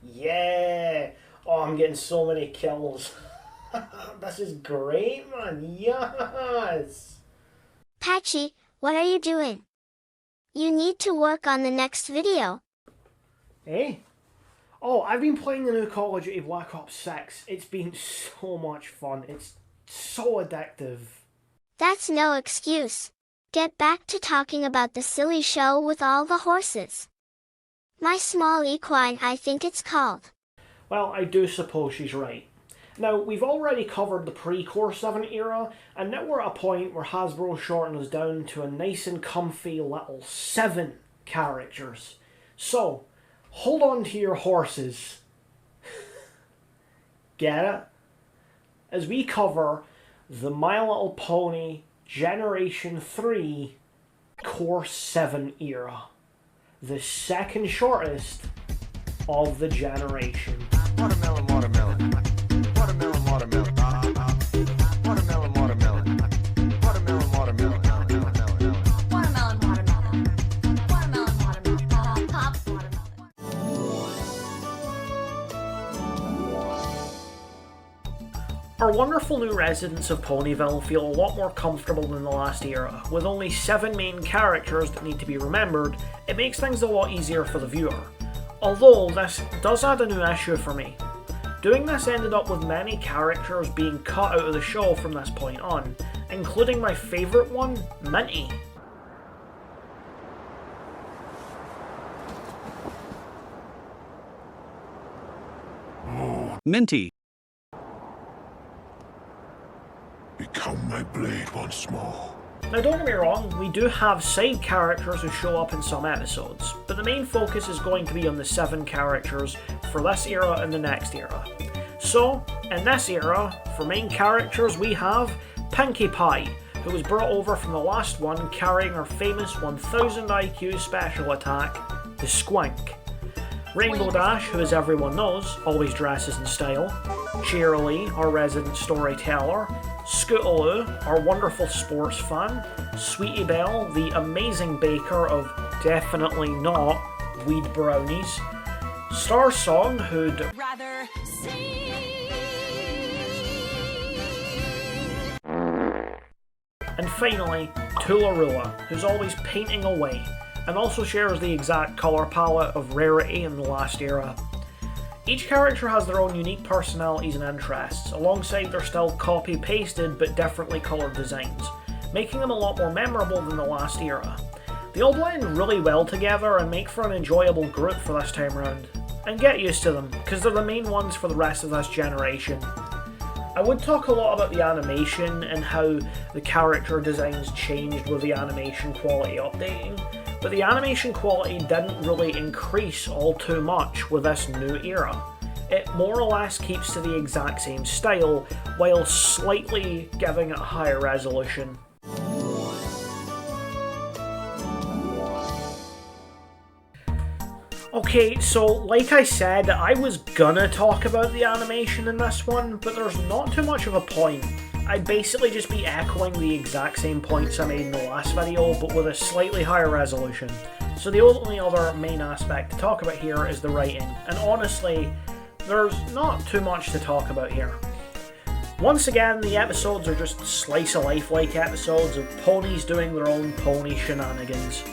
Yeah! Oh, I'm getting so many kills. This is great, man. Yes! Patchy, what are you doing? You need to work on the next video. Eh? Oh, I've been playing the new Call of Duty Black Ops 6. It's been so much fun. It's so addictive. That's no excuse. Get back to talking about the silly show with all the horses. My small equine, I think it's called. Well, I do suppose she's right. Now, we've already covered the pre-Core 7 era, and now we're at a point where Hasbro shortened us down to a nice and comfy little 7 characters. So, hold on to your horses. Get it? As we cover the My Little Pony Generation 3 Core 7 era. The second shortest of the generation. Watermelon, watermelon. Watermelon, watermelon. Watermelon, watermelon. Watermelon, watermelon. Watermelon, watermelon. Watermelon, watermelon. Pop, watermelon. Our wonderful new residents of Ponyville feel a lot more comfortable than the last era. With only 7 main characters that need to be remembered, it makes things a lot easier for the viewer. Although this does add a new issue for me. Doing this ended up with many characters being cut out of the show from this point on, including my favourite one, Minty. Minty. Become my blade once more. Now don't get me wrong, we do have side characters who show up in some episodes, but the main focus is going to be on the 7 characters for this era and the next era. So, in this era, for main characters we have Pinkie Pie, who was brought over from the last one carrying her famous 1000 IQ special attack, the Squink. Rainbow Dash, who as everyone knows, always dresses in style. Cheerilee, our resident storyteller. Scootaloo, our wonderful sports fan. Sweetie Belle, the amazing baker of definitely not weed brownies. Star Song, who'd Rather see. And finally, Tularua, who's always painting away, and also shares the exact colour palette of Rarity in the last era. Each character has their own unique personalities and interests, alongside their still copy-pasted but differently coloured designs, making them a lot more memorable than the last era. They all blend really well together and make for an enjoyable group for this time round. And get used to them, because they're the main ones for the rest of this generation. I would talk a lot about the animation and how the character designs changed with the animation quality updating, but the animation quality didn't really increase all too much with this new era. It more or less keeps to the exact same style, while slightly giving it a higher resolution. Okay, so like I said, I was gonna talk about the animation in this one, but there's not too much of a point. I'd basically just be echoing the exact same points I made in the last video, but with a slightly higher resolution. So the only other main aspect to talk about here is the writing, and honestly, there's not too much to talk about here. Once again, the episodes are just slice-of-life-like episodes of ponies doing their own pony shenanigans.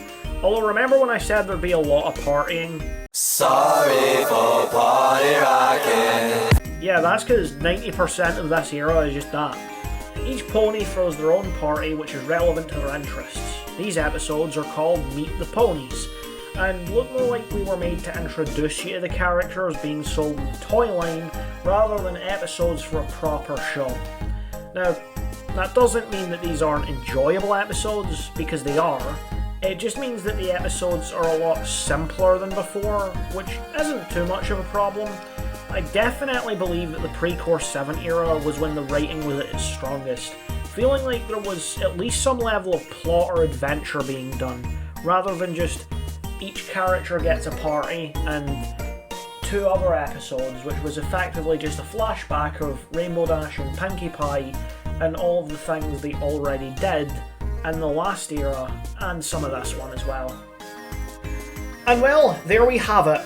Although remember when I said there'd be a lot of partying? Sorry for party rocking. Yeah, that's because 90% of this era is just that. Each pony throws their own party which is relevant to their interests. These episodes are called Meet the Ponies, and look more like we were made to introduce you to the characters being sold in the toy line, rather than episodes for a proper show. Now, that doesn't mean that these aren't enjoyable episodes, because they are. It just means that the episodes are a lot simpler than before, which isn't too much of a problem. I definitely believe that the pre-Core 7 era was when the writing was at its strongest, feeling like there was at least some level of plot or adventure being done, rather than just each character gets a party and 2 other episodes, which was effectively just a flashback of Rainbow Dash and Pinkie Pie and all of the things they already did in the last era, and some of this one as well. And well, there we have it.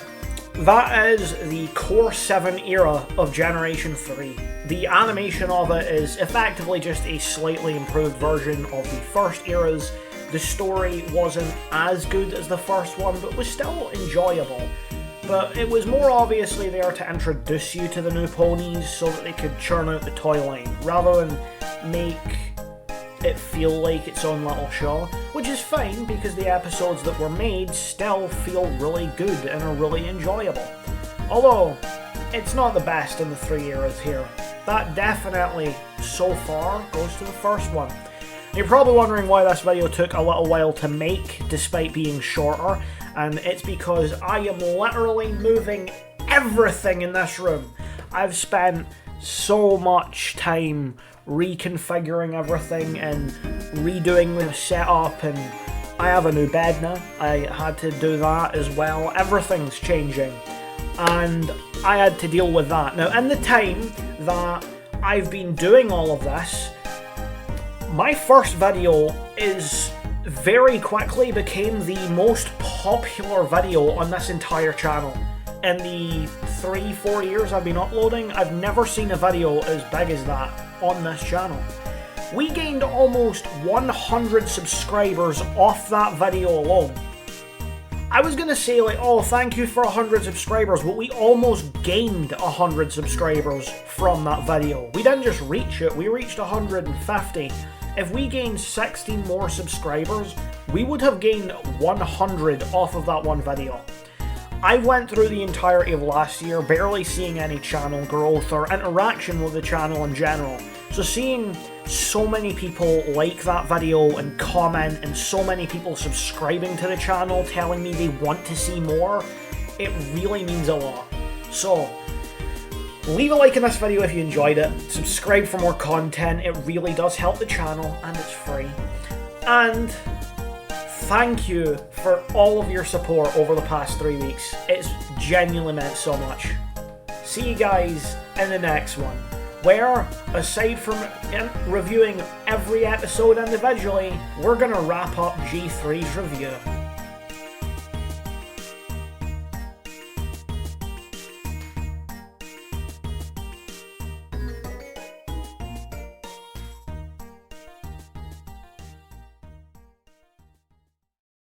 That is the Core 7 era of Generation 3. The animation of it is effectively just a slightly improved version of the first era's. The story wasn't as good as the first one, but was still enjoyable. But it was more obviously there to introduce you to the new ponies so that they could churn out the toy line, rather than make it feel like its own little show, which is fine because the episodes that were made still feel really good and are really enjoyable. Although, it's not the best in the 3 eras here. That definitely, so far, goes to the first one. You're probably wondering why this video took a little while to make, despite being shorter, and it's because I am literally moving everything in this room. I've spent so much time reconfiguring everything and redoing the setup, and I have a new bed now. I had to do that as well. Everything's changing, and I had to deal with that. Now, in the time that I've been doing all of this, my first video is very quickly became the most popular video on this entire channel. In the 3-4 years I've been uploading, I've never seen a video as big as that on this channel. We gained almost 100 subscribers off that video alone. I was gonna say like, oh, thank you for 100 subscribers, but we almost gained 100 subscribers from that video. We didn't just reach it, we reached 150. If we gained 60 more subscribers, we would have gained 100 off of that one video. I went through the entirety of last year barely seeing any channel growth or interaction with the channel in general. So seeing so many people like that video and comment, and so many people subscribing to the channel telling me they want to see more, it really means a lot. So leave a like in this video if you enjoyed it, subscribe for more content, it really does help the channel and it's free. And thank you for all of your support over the past 3 weeks. It's genuinely meant so much. See you guys in the next one, where, aside from reviewing every episode individually, we're gonna wrap up G3's review.